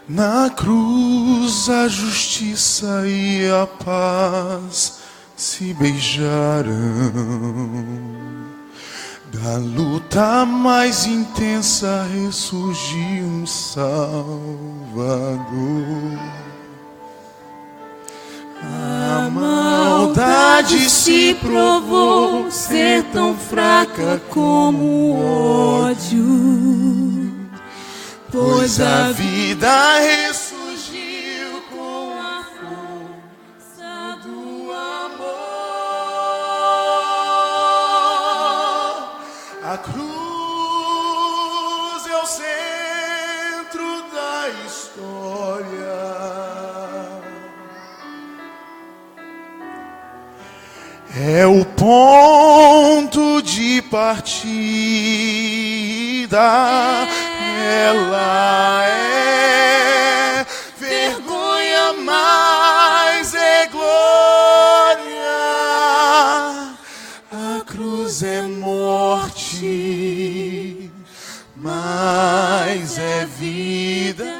Na cruz a justiça e a paz se beijaram. Da luta mais intensa ressurgiu um Salvador. A maldade se provou ser tão fraca como o ódio, pois a vida ressurgiu com a força do amor. A cruz é o centro da história. É o ponto de partida. Ela é vergonha, mas é glória. A cruz é morte, mas é vida.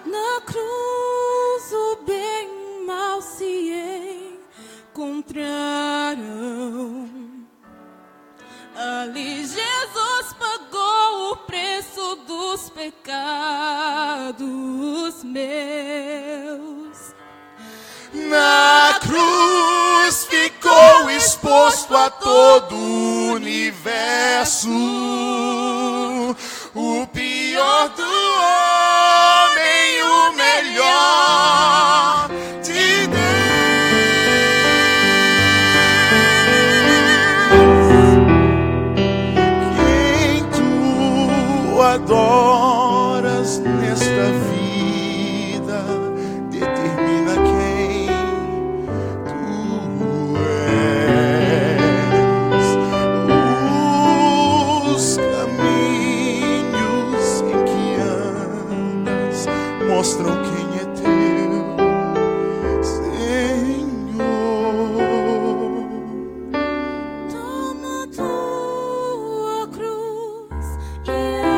Na cruz o bem e o mal se encontraram. Ali Jesus pagou o preço dos pecados meus. Na cruz ficou exposto a todo o universo o pior do homem, o melhor de Deus. Quem tu adoras nesta vida determina quem tu és. Os caminhos em que andas mostram quem é teu Senhor. Toma tua cruz e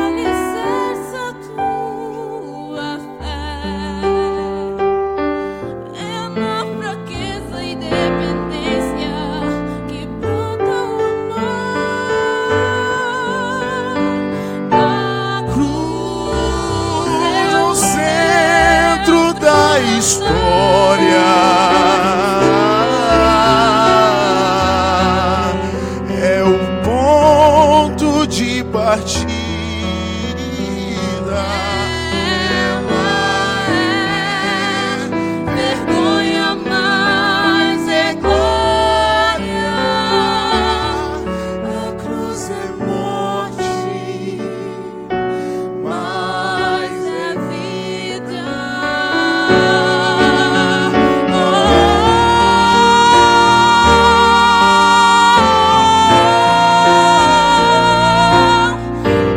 alicerça tua fé. É na fraqueza e dependência que brota o amor. A Cruz é o centro da história. É o ponto de partida. vergonha, mas é glória. A cruz é morte, mas é vida.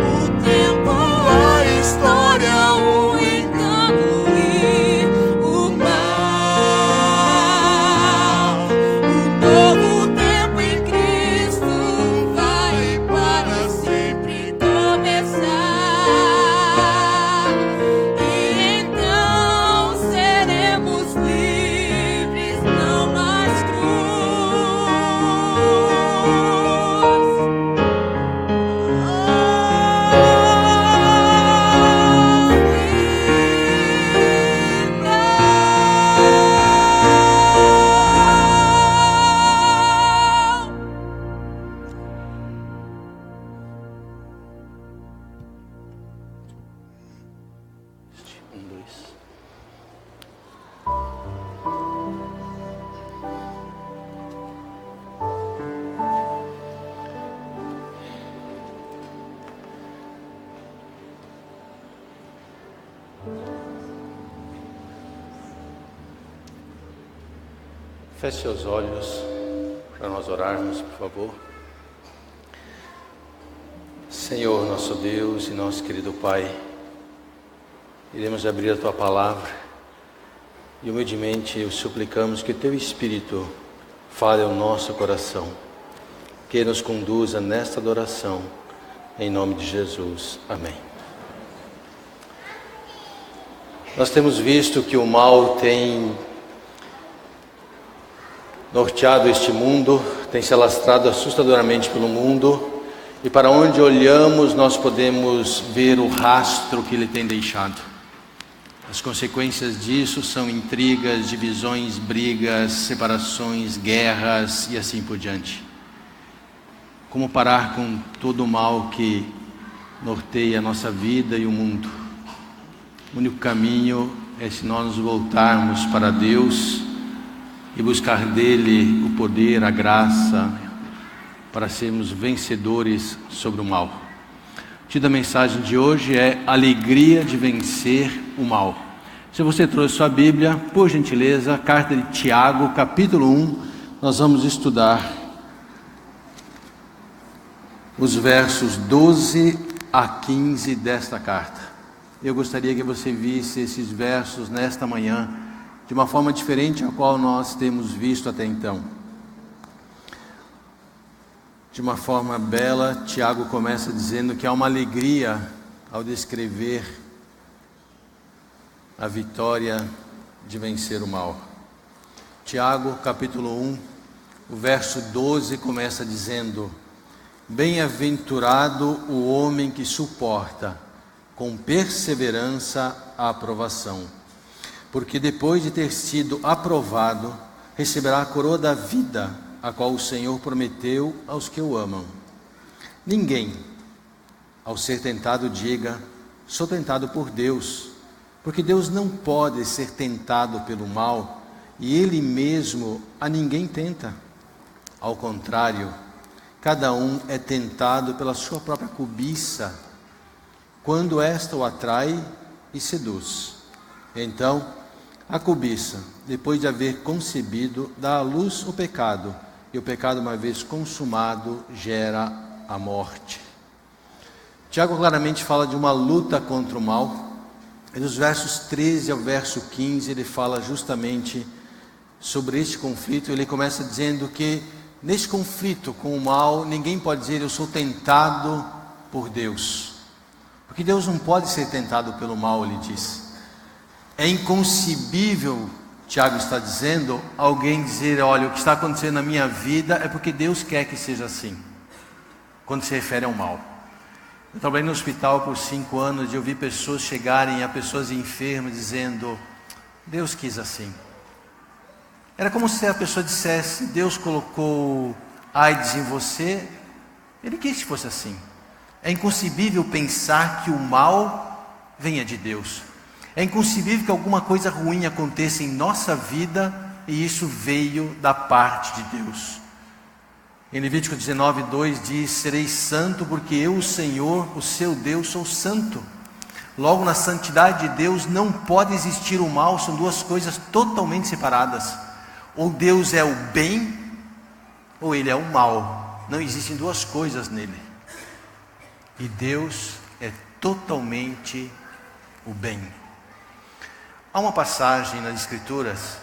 O tempo, a história, o engano e o mal. O novo tempo em Cristo vai para sempre começar. E então seremos livres, não mais Feche seus olhos para nós orarmos, por favor. Senhor, nosso Deus e nosso querido Pai, iremos abrir a Tua Palavra e humildemente o suplicamos que Teu Espírito fale ao nosso coração, que nos conduza nesta adoração, em nome de Jesus. Amém. Nós temos visto que o mal tem norteado este mundo, tem se alastrado assustadoramente pelo mundo, e para onde olhamos nós podemos ver o rastro que ele tem deixado. As consequências disso são intrigas, divisões, brigas, separações, guerras e assim por diante. Como parar com todo o mal que norteia a nossa vida e o mundo? O único caminho é se nós nos voltarmos para Deus e buscar dele o poder, a graça, para sermos vencedores sobre o mal. O título da mensagem de hoje é Alegria de Vencer o Mal. Se você trouxe sua Bíblia, por gentileza, carta de Tiago, capítulo 1, nós vamos estudar os versos 12 a 15 desta carta. Eu gostaria que você visse esses versos nesta manhã de uma forma diferente a qual nós temos visto até então. De uma forma bela, Tiago começa dizendo que há uma alegria ao descrever a vitória de vencer o mal. Tiago, capítulo 1, o verso 12 começa dizendo: Bem-aventurado o homem que suporta com perseverança a aprovação, porque depois de ter sido aprovado, receberá a coroa da vida, a qual o Senhor prometeu aos que o amam. Ninguém, ao ser tentado, diga: sou tentado por Deus, porque Deus não pode ser tentado pelo mal, e Ele mesmo a ninguém tenta. Ao contrário, cada um é tentado pela sua própria cobiça, quando esta o atrai e seduz. Então, a cobiça, depois de haver concebido, dá à luz o pecado, e o pecado, uma vez consumado, gera a morte. Tiago claramente fala de uma luta contra o mal, e dos versos 13 ao verso 15 ele fala justamente sobre este conflito. Ele começa dizendo que nesse conflito com o mal, ninguém pode dizer eu sou tentado por Deus, porque Deus não pode ser tentado pelo mal, ele diz. É inconcebível, Tiago está dizendo, alguém dizer, olha, o que está acontecendo na minha vida é porque Deus quer que seja assim, quando se refere ao mal. Eu trabalhei no hospital por 5 anos e eu vi pessoas chegarem a pessoas enfermas dizendo, Deus quis assim. Era como se a pessoa dissesse, Deus colocou AIDS em você, Ele quis que fosse assim. É inconcebível pensar que o mal venha de Deus. É inconcebível que alguma coisa ruim aconteça em nossa vida e isso veio da parte de Deus. Em Levítico 19:2 diz: sereis santo porque eu, o Senhor, o seu Deus, sou santo. Logo, na santidade de Deus não pode existir o mal, são duas coisas totalmente separadas. Ou Deus é o bem, ou Ele é o mal. Não existem duas coisas nele. E Deus é totalmente o bem. Há uma passagem nas Escrituras,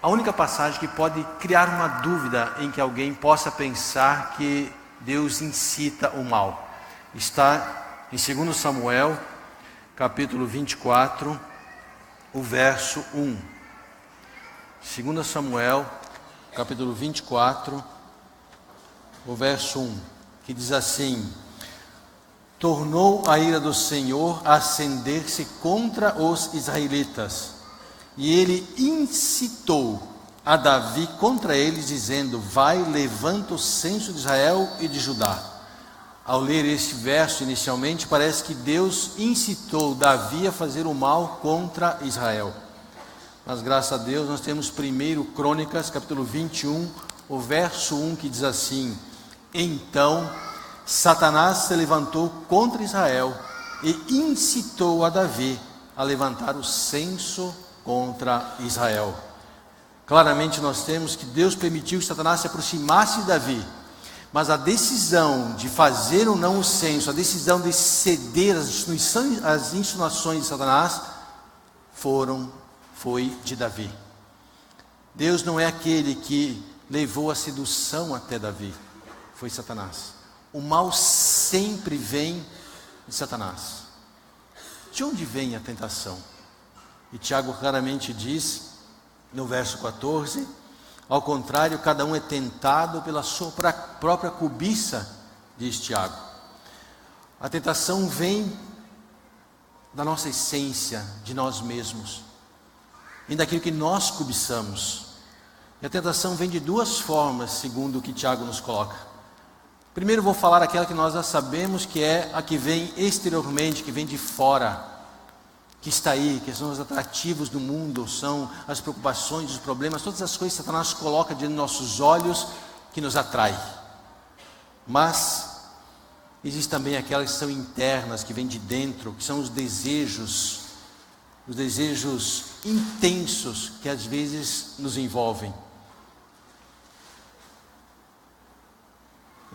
a única passagem que pode criar uma dúvida em que alguém possa pensar que Deus incita o mal. Está em 2 Samuel, capítulo 24, o verso 1. 2 Samuel, capítulo 24, o verso 1, que diz assim: tornou a ira do Senhor a acender-se contra os israelitas, e ele incitou a Davi contra eles, dizendo: vai, levanta o censo de Israel e de Judá. Ao ler este verso inicialmente, parece que Deus incitou Davi a fazer o mal contra Israel. Mas graças a Deus nós temos 1 Crônicas, capítulo 21, o verso 1, que diz assim: então Satanás se levantou contra Israel e incitou a Davi a levantar o censo contra Israel. Claramente nós temos que Deus permitiu que Satanás se aproximasse de Davi, mas a decisão de fazer ou não o censo, a decisão de ceder às insinuações de Satanás, foi de Davi. Deus não é aquele que levou a sedução até Davi, foi Satanás. O mal sempre vem de Satanás. De onde vem a tentação? E Tiago claramente diz, no verso 14, ao contrário, cada um é tentado pela sua própria cobiça, diz Tiago. A tentação vem da nossa essência, de nós mesmos, vem daquilo que nós cobiçamos. E a tentação vem de duas formas, segundo o que Tiago nos coloca. Primeiro vou falar aquela que nós já sabemos, que é a que vem exteriormente, que vem de fora, que está aí, que são os atrativos do mundo, são as preocupações, os problemas, todas as coisas que Satanás coloca diante dos nossos olhos, que nos atrai. Mas existem também aquelas que são internas, que vêm de dentro, que são os desejos intensos que às vezes nos envolvem.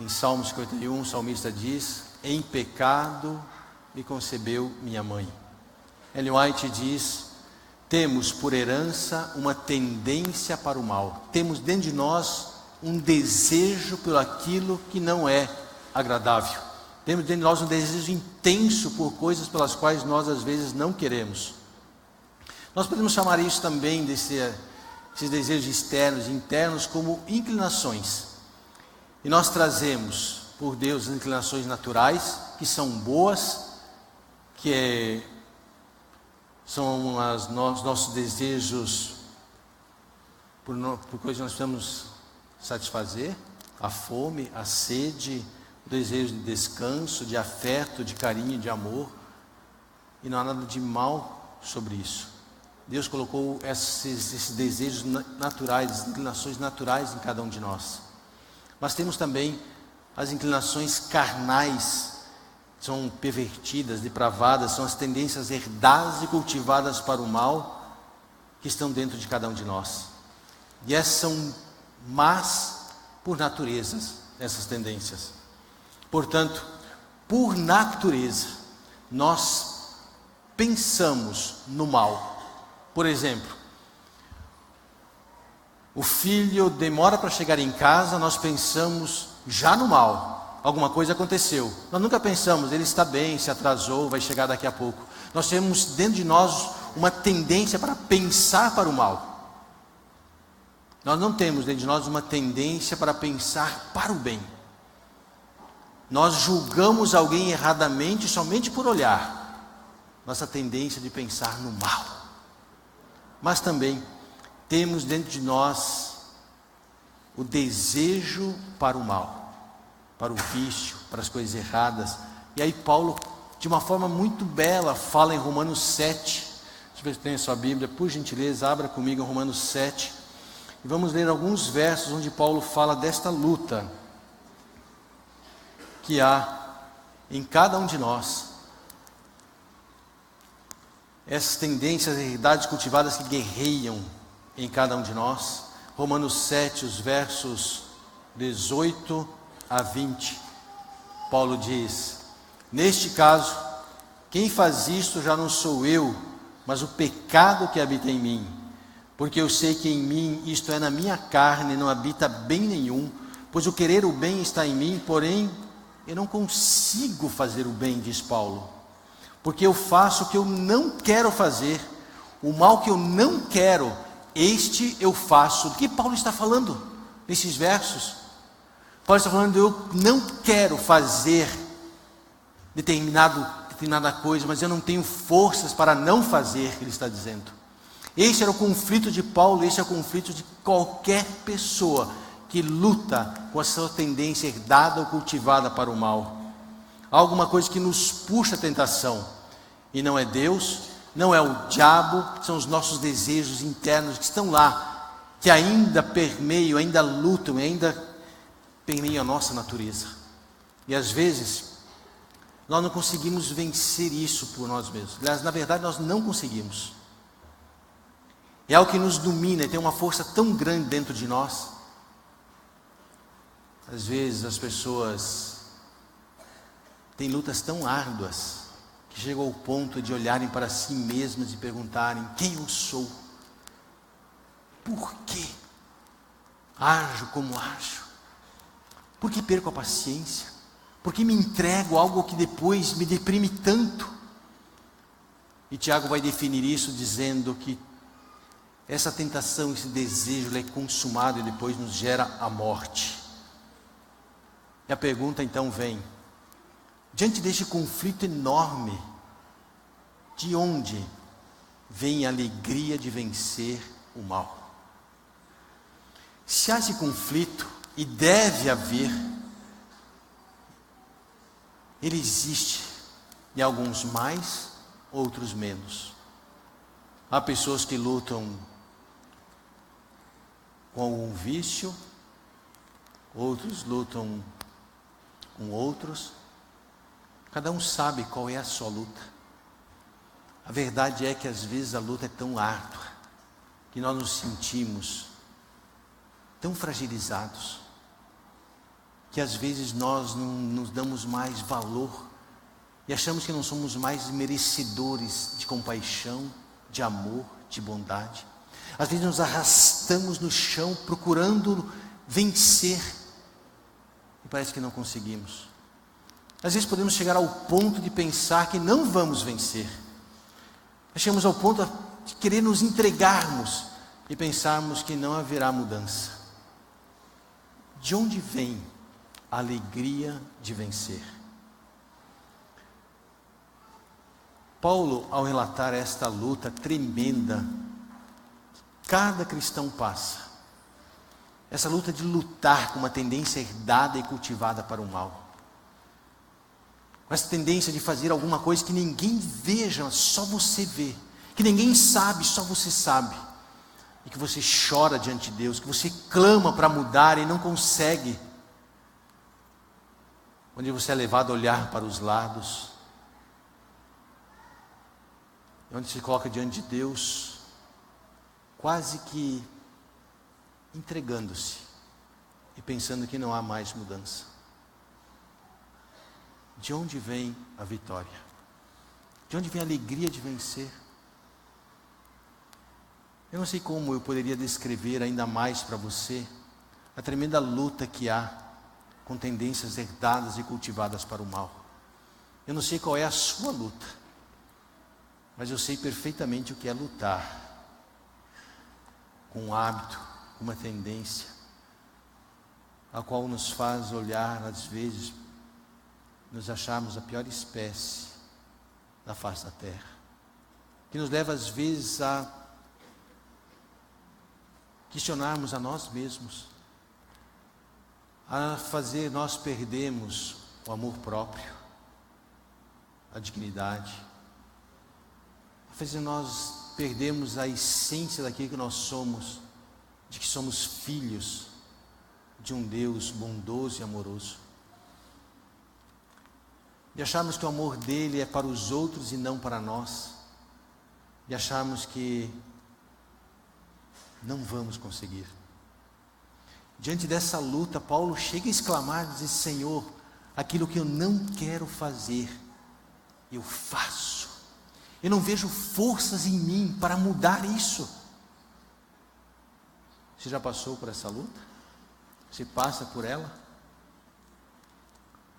Em Salmo 51, o salmista diz: em pecado me concebeu minha mãe. Ellen White diz: temos por herança uma tendência para o mal. Temos dentro de nós um desejo por aquilo que não é agradável. Temos dentro de nós um desejo intenso por coisas pelas quais nós às vezes não queremos. Nós podemos chamar isso também, esses desejos externos e internos, como inclinações. E nós trazemos por Deus as inclinações naturais, que são boas, são os nossos desejos por coisas que nós precisamos satisfazer, a fome, a sede, o desejo de descanso, de afeto, de carinho, de amor. E não há nada de mal sobre isso. Deus colocou esses desejos naturais, as inclinações naturais em cada um de nós. Mas temos também as inclinações carnais, são pervertidas, depravadas, são as tendências herdadas e cultivadas para o mal, que estão dentro de cada um de nós. E essas são más por natureza, essas tendências. Portanto, por natureza, nós pensamos no mal. Por exemplo, o filho demora para chegar em casa, nós pensamos já no mal. Alguma coisa aconteceu. Nós nunca pensamos, ele está bem, se atrasou, vai chegar daqui a pouco. Nós temos dentro de nós uma tendência para pensar para o mal. Nós não temos dentro de nós uma tendência para pensar para o bem. Nós julgamos alguém erradamente somente por olhar. Nossa tendência de pensar no mal. Mas também temos dentro de nós o desejo para o mal, para o vício, para as coisas erradas. E aí Paulo, de uma forma muito bela, fala em Romanos 7. Deixa eu ver se tem a sua Bíblia, por gentileza, abra comigo em Romanos 7. E vamos ler alguns versos onde Paulo fala desta luta que há em cada um de nós. Essas tendências e verdades cultivadas que guerreiam em cada um de nós. Romanos 7, os versos 18 a 20. Paulo diz: neste caso, quem faz isto já não sou eu, mas o pecado que habita em mim. Porque eu sei que em mim, isto é, na minha carne, não habita bem nenhum, pois o querer o bem está em mim, porém eu não consigo fazer o bem, diz Paulo. Porque eu faço o que eu não quero fazer, o mal que eu não quero, este eu faço. Do que Paulo está falando nesses versos? Paulo está falando: eu não quero fazer determinada coisa, mas eu não tenho forças para não fazer, ele está dizendo. Esse era o conflito de Paulo, esse é o conflito de qualquer pessoa que luta com a sua tendência herdada ou cultivada para o mal. Há alguma coisa que nos puxa a tentação, e não é Deus, não é o diabo, são os nossos desejos internos que estão lá, que ainda permeiam, ainda lutam, ainda permeiam a nossa natureza. E às vezes nós não conseguimos vencer isso por nós mesmos. Aliás, na verdade nós não conseguimos. É algo que nos domina e tem uma força tão grande dentro de nós. Às vezes as pessoas têm lutas tão árduas que chegam ao ponto de olharem para si mesmas e perguntarem: quem eu sou? Por que ajo como ajo? Por que perco a paciência? Por que me entrego a algo que depois me deprime tanto? E Tiago vai definir isso dizendo que essa tentação, esse desejo, ele é consumado e depois nos gera a morte. E a pergunta então vem: diante deste conflito enorme, de onde vem a alegria de vencer o mal? Se há esse conflito, e deve haver, ele existe, e alguns mais, outros menos. Há pessoas que lutam com algum vício, outros lutam com outros. Cada um sabe qual é a sua luta. A verdade é que às vezes a luta é tão árdua que nós nos sentimos tão fragilizados que às vezes nós não nos damos mais valor e achamos que não somos mais merecedores de compaixão, de amor, de bondade. Às vezes nos arrastamos no chão procurando vencer e parece que não conseguimos. Às vezes podemos chegar ao ponto de pensar que não vamos vencer. Chegamos ao ponto de querer nos entregarmos e pensarmos que não haverá mudança. De onde vem a alegria de vencer? Paulo, ao relatar esta luta tremenda que cada cristão passa, essa luta de lutar com uma tendência herdada e cultivada para o mal, com essa tendência de fazer alguma coisa que ninguém veja, só você vê, que ninguém sabe, só você sabe, e que você chora diante de Deus, que você clama para mudar e não consegue, onde você é levado a olhar para os lados, onde se coloca diante de Deus, quase que entregando-se e pensando que não há mais mudança. De onde vem a vitória? De onde vem a alegria de vencer? Eu não sei como eu poderia descrever ainda mais para você a tremenda luta que há com tendências herdadas e cultivadas para o mal. Eu não sei qual é a sua luta, mas eu sei perfeitamente o que é lutar com um hábito, com uma tendência, a qual nos faz olhar, às vezes, nos acharmos a pior espécie da face da terra, que nos leva às vezes a questionarmos a nós mesmos, a fazer nós perdermos o amor próprio, a dignidade, a fazer nós perdermos a essência daquilo que nós somos, de que somos filhos de um Deus bondoso e amoroso, de acharmos que o amor dele é para os outros e não para nós, de acharmos que não vamos conseguir. Diante dessa luta, Paulo chega a exclamar e dizer: Senhor, aquilo que eu não quero fazer, eu faço. Eu não vejo forças em mim para mudar isso. Você já passou por essa luta? Você passa por ela?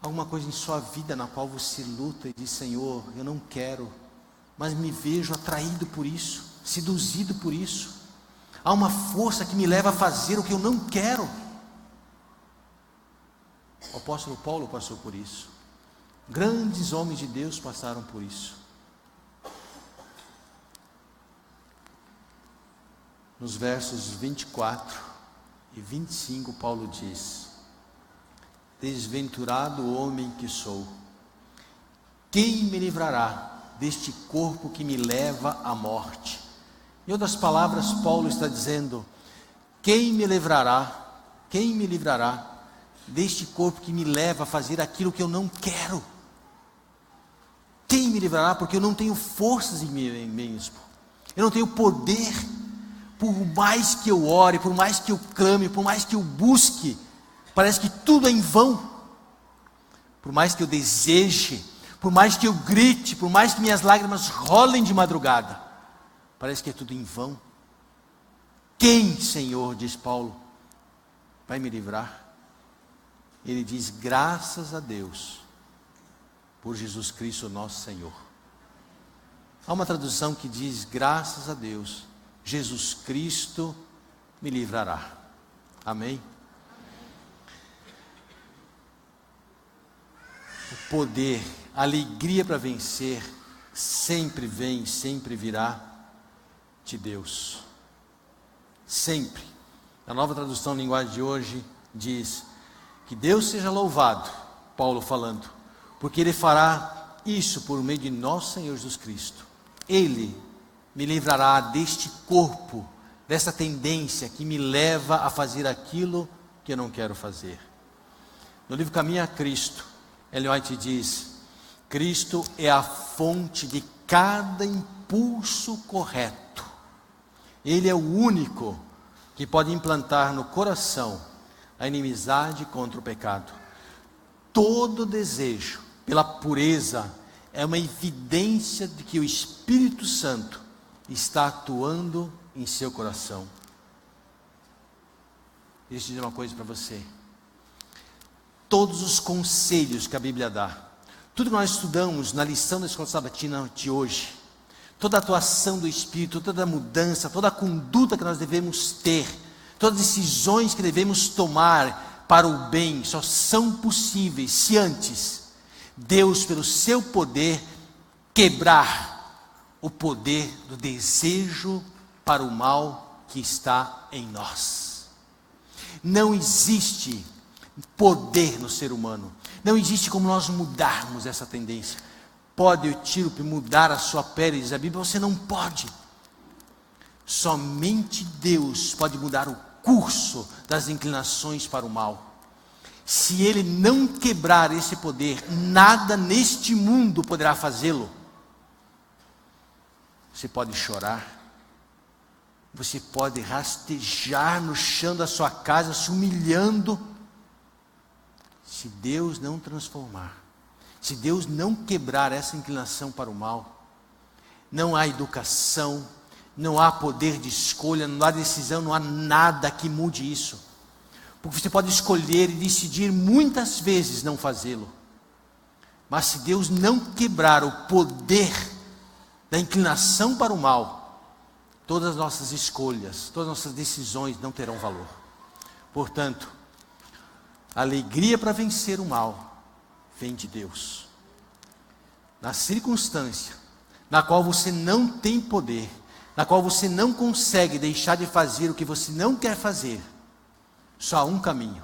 Alguma coisa em sua vida na qual você luta e diz: Senhor, eu não quero, mas me vejo atraído por isso, seduzido por isso. Há uma força que me leva a fazer o que eu não quero. O apóstolo Paulo passou por isso. Grandes homens de Deus passaram por isso. Nos versos 24 e 25, Paulo diz: desventurado homem que sou, quem me livrará deste corpo que me leva à morte? Em outras palavras, Paulo está dizendo: quem me livrará deste corpo que me leva a fazer aquilo que eu não quero? Quem me livrará? Porque eu não tenho forças em mim mesmo, eu não tenho poder. Por mais que eu ore, por mais que eu clame, por mais que eu busque, parece que tudo é em vão. Por mais que eu deseje, por mais que eu grite, por mais que minhas lágrimas rolem de madrugada, parece que é tudo em vão. Quem, Senhor, diz Paulo, vai me livrar? Ele diz: graças a Deus, por Jesus Cristo nosso Senhor. Há uma tradução que diz: graças a Deus, Jesus Cristo me livrará. Amém? O poder, a alegria para vencer, sempre vem, sempre virá de Deus. Sempre. A nova tradução da linguagem de hoje diz: que Deus seja louvado, Paulo falando, porque Ele fará isso por meio de nosso Senhor Jesus Cristo. Ele me livrará deste corpo, dessa tendência que me leva a fazer aquilo que eu não quero fazer. No livro Caminho a Cristo, Ellen White diz: Cristo é a fonte de cada impulso correto. Ele é o único que pode implantar no coração a inimizade contra o pecado. Todo desejo pela pureza é uma evidência de que o Espírito Santo está atuando em seu coração. Deixa eu dizer uma coisa para você. Todos os conselhos que a Bíblia dá, tudo que nós estudamos na lição da Escola Sabatina de hoje, toda a atuação do Espírito, toda a mudança, toda a conduta que nós devemos ter, todas as decisões que devemos tomar para o bem, só são possíveis se antes Deus, pelo seu poder, quebrar o poder do desejo para o mal que está em nós. Não existe poder no ser humano, não existe como nós mudarmos essa tendência. Pode o etíope mudar a sua pele? Diz a Bíblia, você não pode. Somente Deus pode mudar o curso das inclinações para o mal. Se Ele não quebrar esse poder, nada neste mundo poderá fazê-lo. Você pode chorar, você pode rastejar no chão da sua casa, se humilhando. Se Deus não transformar, se Deus não quebrar essa inclinação para o mal, não há educação, não há poder de escolha, não há decisão, não há nada que mude isso. Porque você pode escolher e decidir muitas vezes não fazê-lo. Mas se Deus não quebrar o poder da inclinação para o mal, todas as nossas escolhas, todas as nossas decisões não terão valor. Portanto, a alegria para vencer o mal vem de Deus. Na circunstância na qual você não tem poder, na qual você não consegue deixar de fazer o que você não quer fazer, só há um caminho: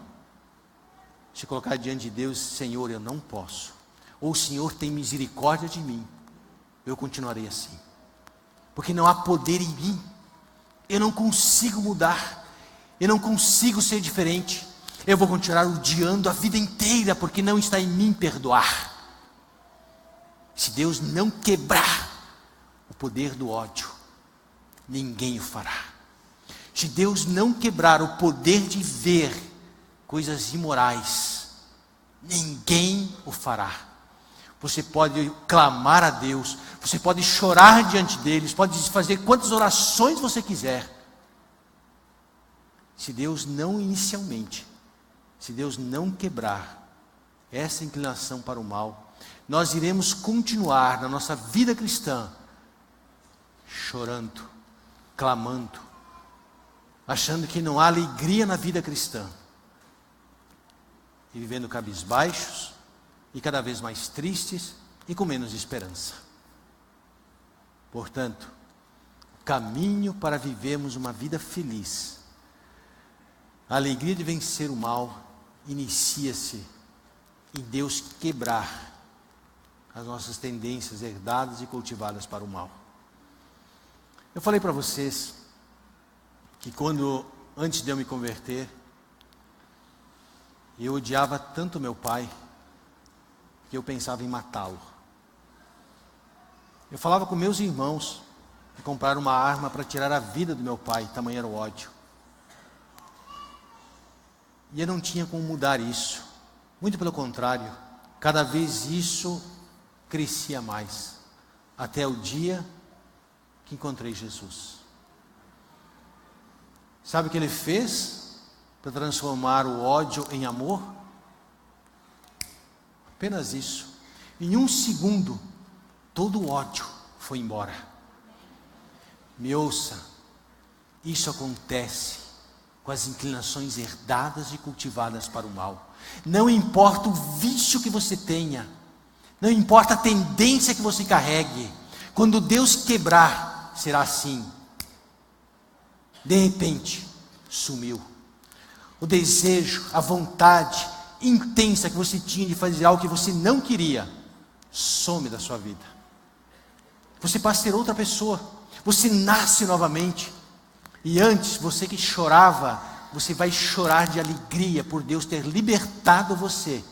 se colocar diante de Deus: Senhor, eu não posso, ou o Senhor tem misericórdia de mim, eu continuarei assim, porque não há poder em mim, eu não consigo mudar, eu não consigo ser diferente, eu vou continuar odiando a vida inteira, porque não está em mim perdoar. Se Deus não quebrar o poder do ódio, ninguém o fará. Se Deus não quebrar o poder de ver coisas imorais, ninguém o fará. Você pode clamar a Deus, você pode chorar diante deles, pode fazer quantas orações você quiser. Se Deus não inicialmente, se Deus não quebrar essa inclinação para o mal, nós iremos continuar na nossa vida cristã chorando, clamando, achando que não há alegria na vida cristã, e vivendo cabisbaixos, e cada vez mais tristes, e com menos esperança. Portanto, o caminho para vivermos uma vida feliz, a alegria de vencer o mal, inicia-se em Deus quebrar as nossas tendências herdadas e cultivadas para o mal. Eu falei para vocês que antes de eu me converter, eu odiava tanto meu pai, que eu pensava em matá-lo. Eu falava com meus irmãos de comprar uma arma para tirar a vida do meu pai, tamanho era o ódio. E eu não tinha como mudar isso. Muito pelo contrário, cada vez isso crescia mais, até o dia que encontrei Jesus. Sabe o que Ele fez para transformar o ódio em amor? Apenas isso. Em um segundo, todo o ódio foi embora. Me ouça, isso acontece com as inclinações herdadas e cultivadas para o mal. Não importa o vício que você tenha, não importa a tendência que você carregue, quando Deus quebrar, será assim. De repente, sumiu. O desejo, a vontade intensa que você tinha de fazer algo que você não queria, some da sua vida. Você passa a ser outra pessoa, você nasce novamente. E antes, você que chorava, você vai chorar de alegria por Deus ter libertado você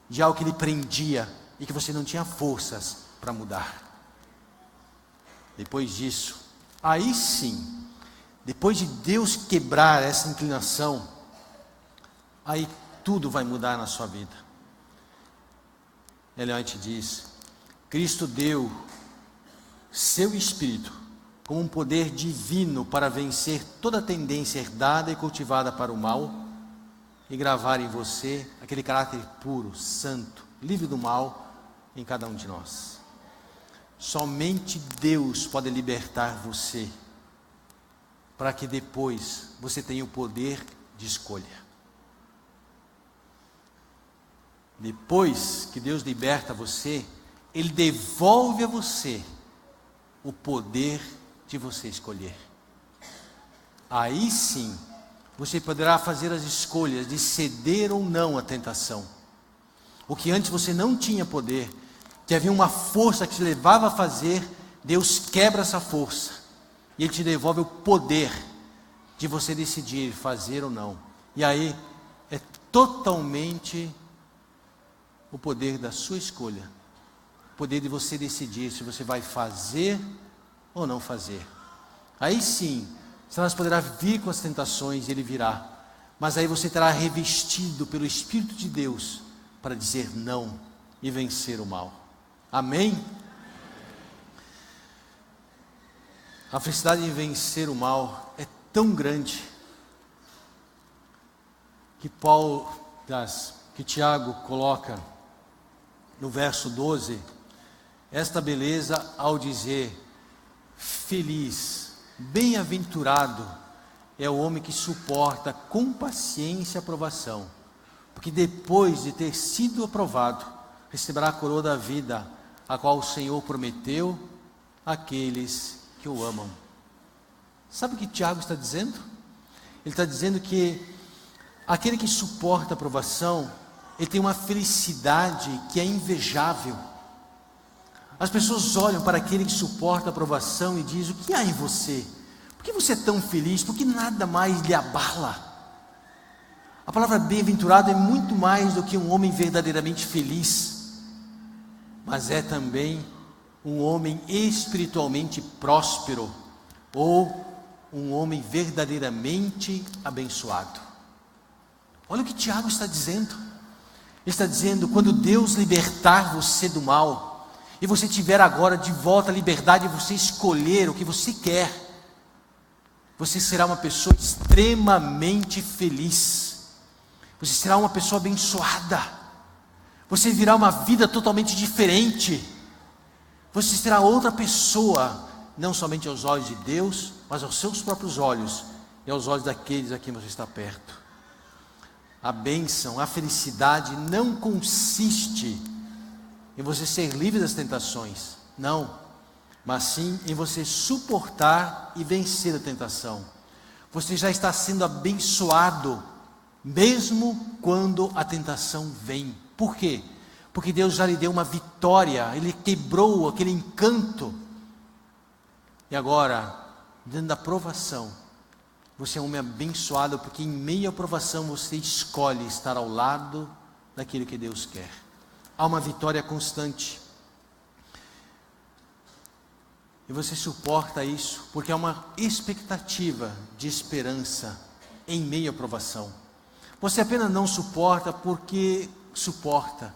de algo que lhe prendia e que você não tinha forças para mudar. Depois disso, aí sim, depois de Deus quebrar essa inclinação, aí tudo vai mudar na sua vida. Ellen White diz: Cristo deu seu Espírito como um poder divino para vencer toda tendência herdada e cultivada para o mal e gravar em você aquele caráter puro, santo, livre do mal em cada um de nós. Somente Deus pode libertar você para que depois você tenha o poder de escolha. Depois que Deus liberta você, Ele devolve a você o poder de você escolher. Aí sim, você poderá fazer as escolhas de ceder ou não à tentação. O que antes você não tinha poder, que havia uma força que te levava a fazer, Deus quebra essa força e Ele te devolve o poder de você decidir fazer ou não. E aí é totalmente o poder da sua escolha, o poder de você decidir se você vai fazer ou não fazer. Aí sim, Satanás poderá vir com as tentações, ele virá, mas aí você terá revestido pelo Espírito de Deus para dizer não e vencer o mal. Amém? A felicidade em vencer o mal é tão grande que Tiago coloca no verso 12, esta beleza ao dizer: feliz, bem-aventurado é o homem que suporta com paciência a provação, porque depois de ter sido aprovado, receberá a coroa da vida, a qual o Senhor prometeu àqueles que o amam. Sabe o que Tiago está dizendo? Ele está dizendo que aquele que suporta a provação, ele tem uma felicidade que é invejável. As pessoas olham para aquele que suporta a provação e dizem: o que há em você? Por que você é tão feliz? Por que nada mais lhe abala? A palavra bem-aventurado é muito mais do que um homem verdadeiramente feliz, mas é também um homem espiritualmente próspero, ou um homem verdadeiramente abençoado. Olha o que Tiago está dizendo. Ele está dizendo: quando Deus libertar você do mal, e você tiver agora de volta a liberdade de você escolher o que você quer, você será uma pessoa extremamente feliz. Você será uma pessoa abençoada. Você virá uma vida totalmente diferente. Você será outra pessoa, não somente aos olhos de Deus, mas aos seus próprios olhos e aos olhos daqueles a quem você está perto. A bênção, a felicidade não consiste em você ser livre das tentações, não, mas sim em você suportar e vencer a tentação. Você já está sendo abençoado, mesmo quando a tentação vem. Por quê? Porque Deus já lhe deu uma vitória, Ele quebrou aquele encanto. E agora, dentro da provação, você é um homem abençoado, porque em meio à provação você escolhe estar ao lado daquilo que Deus quer. Há uma vitória constante. E você suporta isso, porque há uma expectativa de esperança em meio à provação. Você apenas não suporta porque suporta,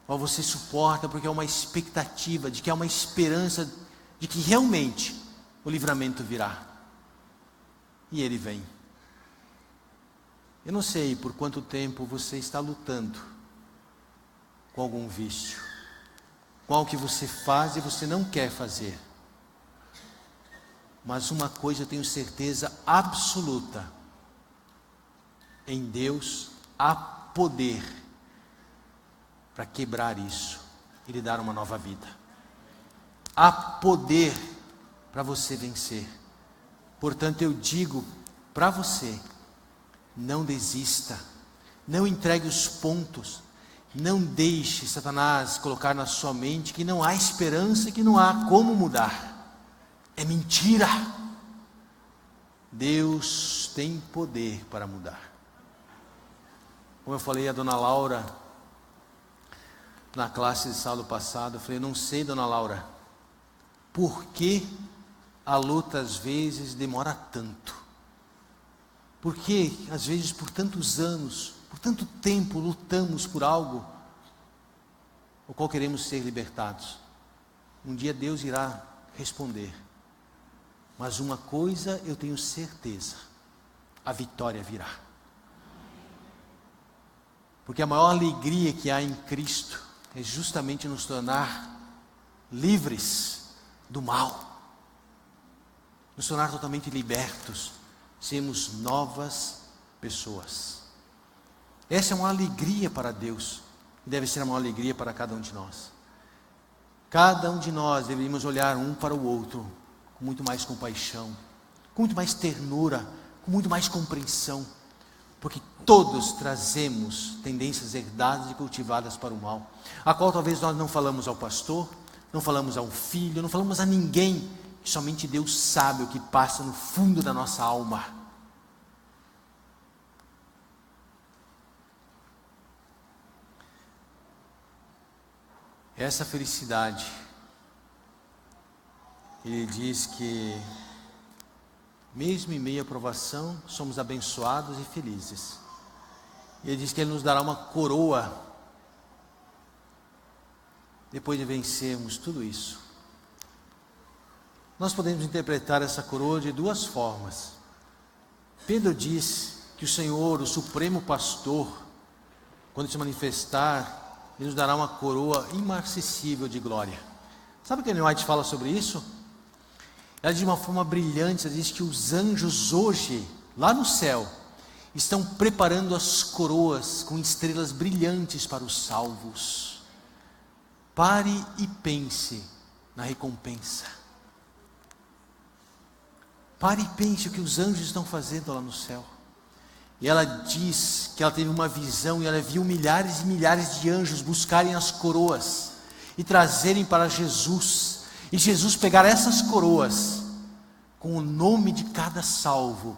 mas você suporta porque há uma expectativa de que há uma esperança de que realmente o livramento virá. E ele vem. Eu não sei por quanto tempo você está lutando com algum vício. com algo que você faz e você não quer fazer. Mas uma coisa eu tenho certeza absoluta: em Deus há poder para quebrar isso e lhe dar uma nova vida. Há poder para você vencer. Portanto, eu digo para você: não desista, não entregue os pontos, não deixe Satanás colocar na sua mente que não há esperança e que não há como mudar. É mentira. Deus tem poder para mudar. Como eu falei a dona Laura na classe de sábado passado, eu falei: não sei, dona Laura, por que a luta às vezes demora tanto? Por que às vezes por tantos anos, por tanto tempo lutamos por algo o qual queremos ser libertados? Um dia Deus irá responder. Mas uma coisa eu tenho certeza: a vitória virá. Porque a maior alegria que há em Cristo é justamente nos tornar livres do mal, nos tornar totalmente libertos, sermos novas pessoas. Essa é uma alegria para Deus, e deve ser uma alegria para cada um de nós. Cada um de nós deveríamos olhar um para o outro com muito mais compaixão, com muito mais ternura, com muito mais compreensão, porque todos trazemos tendências herdadas e cultivadas para o mal, a qual talvez nós não falamos ao pastor, não falamos ao filho, não falamos a ninguém, que somente Deus sabe o que passa no fundo da nossa alma. Essa felicidade, ele diz que mesmo em meio à provação, somos abençoados e felizes. E ele diz que ele nos dará uma coroa depois de vencermos tudo isso. Nós podemos interpretar essa coroa de duas formas. Pedro diz que o Senhor, o Supremo Pastor, quando se manifestar, ele nos dará uma coroa imarcessível de glória. Sabe o que Ellen White fala sobre isso? Ela diz de uma forma brilhante, ela diz que os anjos hoje, lá no céu, estão preparando as coroas com estrelas brilhantes para os salvos. Pare e pense na recompensa. Pare e pense o que os anjos estão fazendo lá no céu. E ela diz que ela teve uma visão e ela viu milhares e milhares de anjos buscarem as coroas e trazerem para Jesus. E Jesus pegar essas coroas com o nome de cada salvo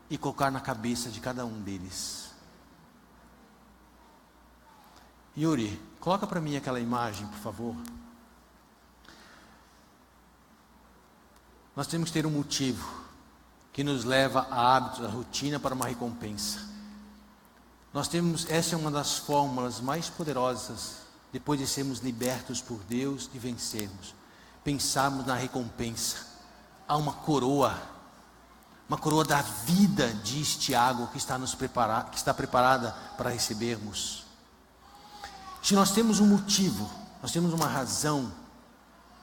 e colocar na cabeça de cada um deles. Yuri, coloca para mim aquela imagem, por favor. Nós temos que ter um motivo que nos leva a hábitos, a rotina para uma recompensa. Essa é uma das fórmulas mais poderosas, depois de sermos libertos por Deus, de vencermos. Pensarmos na recompensa. Há uma coroa da vida, diz Tiago, que está preparada para recebermos. Se nós temos um motivo, nós temos uma razão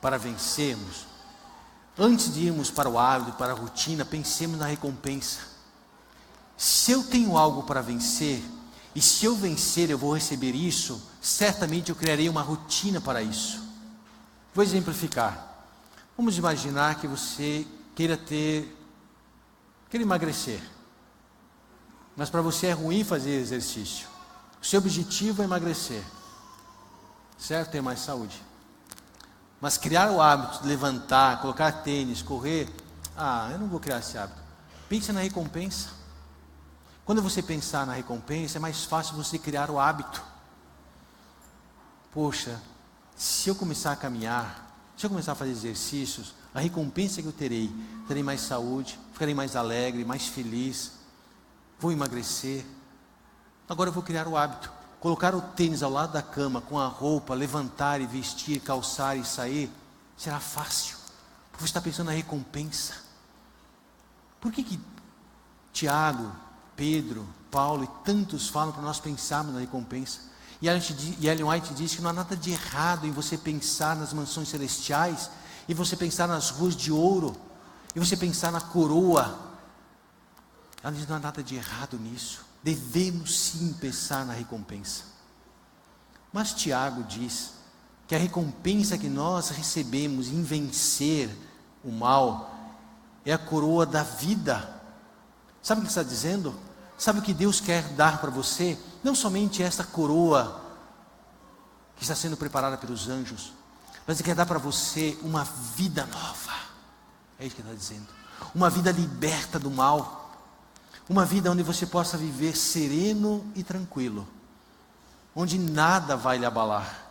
para vencermos, antes de irmos para o hábito, para a rotina, pensemos na recompensa. Se eu tenho algo para vencer, e se eu vencer eu vou receber isso, certamente eu criarei uma rotina para isso. Vou exemplificar. Vamos imaginar que você queira emagrecer, mas para você é ruim fazer exercício. O seu objetivo é emagrecer, certo? Ter mais saúde. Mas criar o hábito de levantar, colocar tênis, correr, eu não vou criar esse hábito. Pense na recompensa. Quando você pensar na recompensa, é mais fácil você criar o hábito. Poxa, se eu começar a caminhar, se eu começar a fazer exercícios, a recompensa que eu terei mais saúde, ficarei mais alegre, mais feliz, vou emagrecer. Agora eu vou criar o hábito, colocar o tênis ao lado da cama, com a roupa, levantar e vestir, calçar e sair, será fácil, porque você está pensando na recompensa. Por que Tiago, Pedro, Paulo e tantos falam para nós pensarmos na recompensa? E Ellen White diz que não há nada de errado em você pensar nas mansões celestiais, e você pensar nas ruas de ouro, e você pensar na coroa. Ela diz que não há nada de errado nisso. Devemos sim pensar na recompensa. Mas Tiago diz que a recompensa que nós recebemos em vencer o mal é a coroa da vida. Sabe o que ele está dizendo? Sabe o que Deus quer dar para você? Não somente esta coroa que está sendo preparada pelos anjos, mas Ele quer dar para você uma vida nova. É isso que Ele está dizendo. Uma vida liberta do mal. Uma vida onde você possa viver sereno e tranquilo, onde nada vai lhe abalar.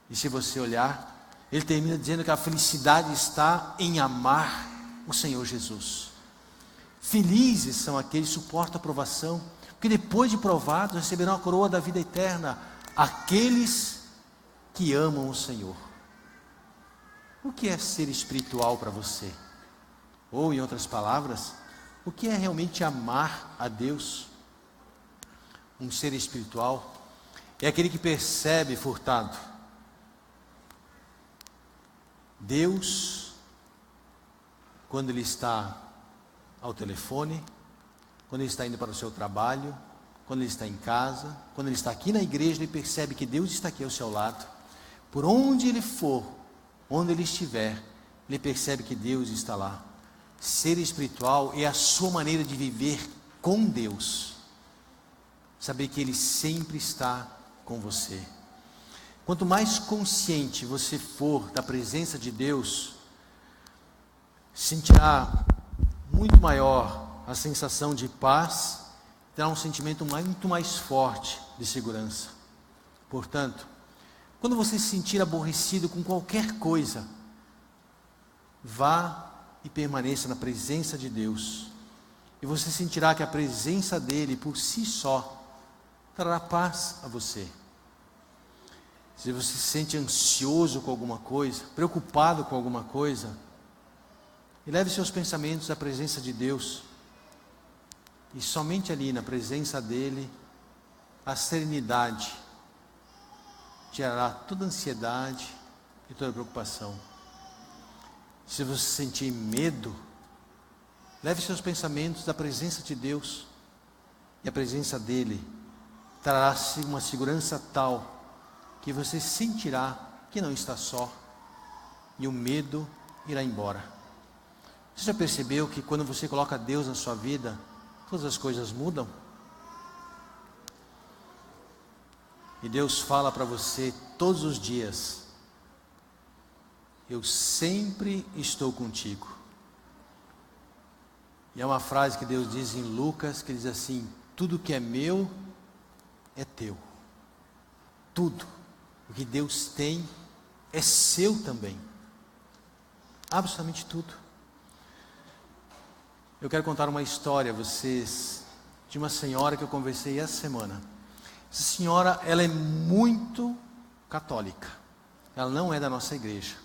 E se você olhar, ele termina dizendo que a felicidade está em amar o Senhor Jesus. Felizes são aqueles que suportam a provação, porque depois de provados receberão a coroa da vida eterna, aqueles que amam o Senhor. O que é ser espiritual para você? Ou, em outras palavras, o que é realmente amar a Deus? Um ser espiritual é aquele que percebe, Furtado, Deus, quando Ele está ao telefone, quando Ele está indo para o seu trabalho, quando Ele está em casa, quando Ele está aqui na igreja, Ele percebe que Deus está aqui ao seu lado. Por onde Ele for, onde Ele estiver, Ele percebe que Deus está lá. Ser espiritual é a sua maneira de viver com Deus. Saber que Ele sempre está com você. Quanto mais consciente você for da presença de Deus, sentirá muito maior a sensação de paz, terá um sentimento muito mais forte de segurança. Portanto, quando você se sentir aborrecido com qualquer coisa, vá e permaneça na presença de Deus, e você sentirá que a presença dEle por si só trará paz a você. Se você se sente ansioso com alguma coisa, preocupado com alguma coisa, eleve seus pensamentos à presença de Deus, e somente ali na presença dEle, a serenidade tirará toda ansiedade e toda preocupação. Se você sentir medo, leve seus pensamentos da presença de Deus, e a presença dEle trará uma segurança tal, que você sentirá que não está só, e o medo irá embora. Você já percebeu que quando você coloca Deus na sua vida, todas as coisas mudam? E Deus fala para você todos os dias: eu sempre estou contigo. E é uma frase que Deus diz em Lucas, que diz assim: tudo que é meu é teu. Tudo o que Deus tem é seu também. Absolutamente tudo. Eu quero contar uma história a vocês, de uma senhora que eu conversei essa semana. Essa senhora, ela é muito católica. Ela não é da nossa igreja.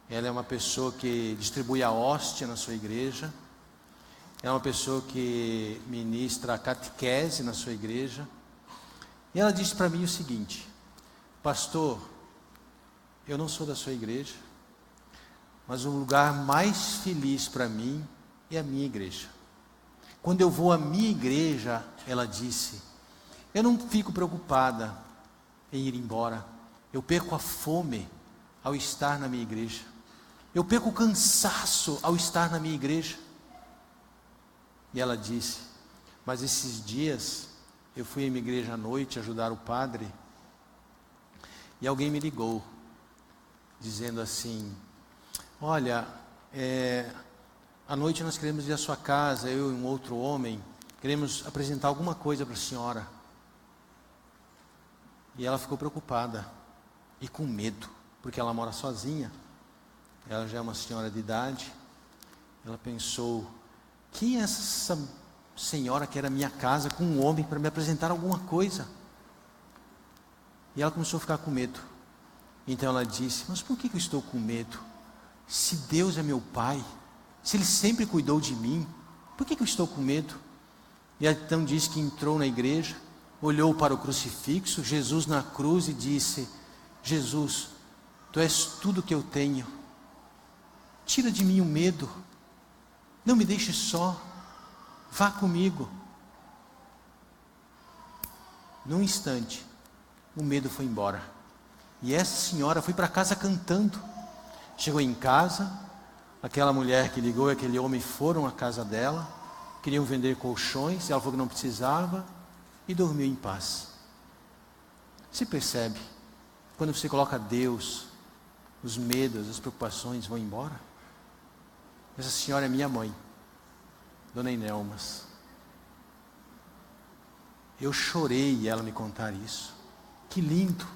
Ela é uma pessoa que distribui a hóstia na sua igreja. É uma pessoa que ministra a catequese na sua igreja. E ela disse para mim o seguinte: pastor, eu não sou da sua igreja, mas o lugar mais feliz para mim é a minha igreja. Quando eu vou à minha igreja, ela disse, eu não fico preocupada em ir embora. Eu perco a fome ao estar na minha igreja. Eu perco o cansaço ao estar na minha igreja. E ela disse, mas esses dias eu fui à minha igreja à noite ajudar o padre, e alguém me ligou, dizendo assim, olha, à noite nós queremos ir à sua casa, eu e um outro homem, queremos apresentar alguma coisa para a senhora. E ela ficou preocupada e com medo, porque ela mora sozinha, ela já é uma senhora de idade. Ela pensou, quem é essa senhora que era à minha casa com um homem para me apresentar alguma coisa? E ela começou a ficar com medo. Então ela disse, mas por que eu estou com medo? Se Deus é meu pai, se Ele sempre cuidou de mim, por que eu estou com medo? E ela então disse que entrou na igreja, olhou para o crucifixo, Jesus na cruz, e disse: Jesus, Tu és tudo que eu tenho, tira de mim o medo, não me deixe só, vá comigo. Num instante, o medo foi embora, e essa senhora foi para casa cantando. Chegou em casa, aquela mulher que ligou e aquele homem foram à casa dela, queriam vender colchões, ela falou que não precisava, e dormiu em paz. Se percebe, quando você coloca Deus, os medos, as preocupações vão embora. Essa senhora é minha mãe, Dona Inelmas. Eu chorei ela me contar isso. Que lindo.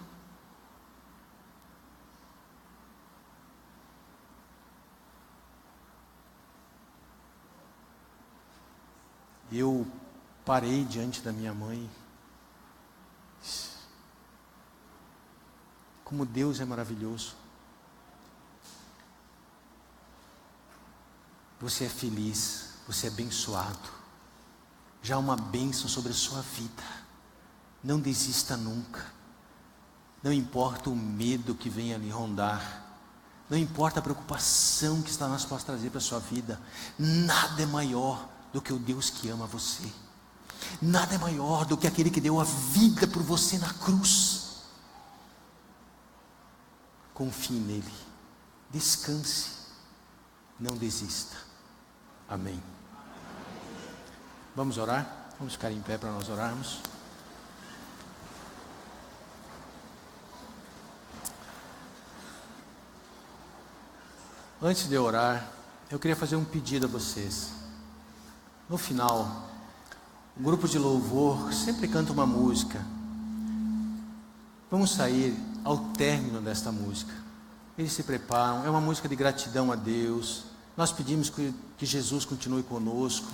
Eu parei diante da minha mãe. Como Deus é maravilhoso. Você é feliz, você é abençoado. Já há uma bênção sobre a sua vida. Não desista nunca. Não importa o medo que venha lhe rondar. Não importa a preocupação que Satanás possa trazer para a sua vida. Nada é maior do que o Deus que ama você. Nada é maior do que aquele que deu a vida por você na cruz. Confie nele. Descanse. Não desista. Amém. Vamos orar? Vamos ficar em pé para nós orarmos. Antes de eu orar, eu queria fazer um pedido a vocês. No final, o grupo de louvor sempre canta uma música. Vamos sair ao término desta música. Eles se preparam, é uma música de gratidão a Deus. Nós pedimos que Jesus continue conosco.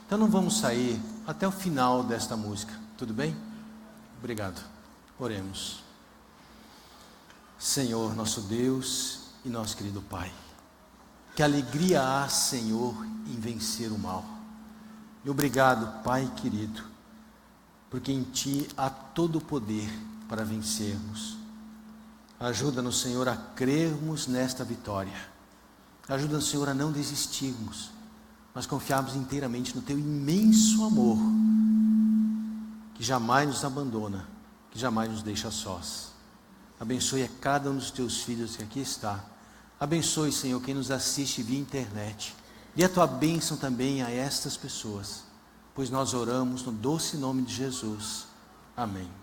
Então não vamos sair até o final desta música, tudo bem? Obrigado. Oremos. Senhor, nosso Deus e nosso querido Pai, que alegria há, Senhor, em vencer o mal. E obrigado, Pai querido, porque em Ti há todo o poder para vencermos. Ajuda-nos, Senhor, a crermos nesta vitória. Ajuda-nos, Senhor, a não desistirmos, mas confiarmos inteiramente no Teu imenso amor, que jamais nos abandona, que jamais nos deixa sós. Abençoe a cada um dos Teus filhos que aqui está. Abençoe, Senhor, quem nos assiste via internet. Dê a Tua bênção também a estas pessoas, pois nós oramos no doce nome de Jesus. Amém.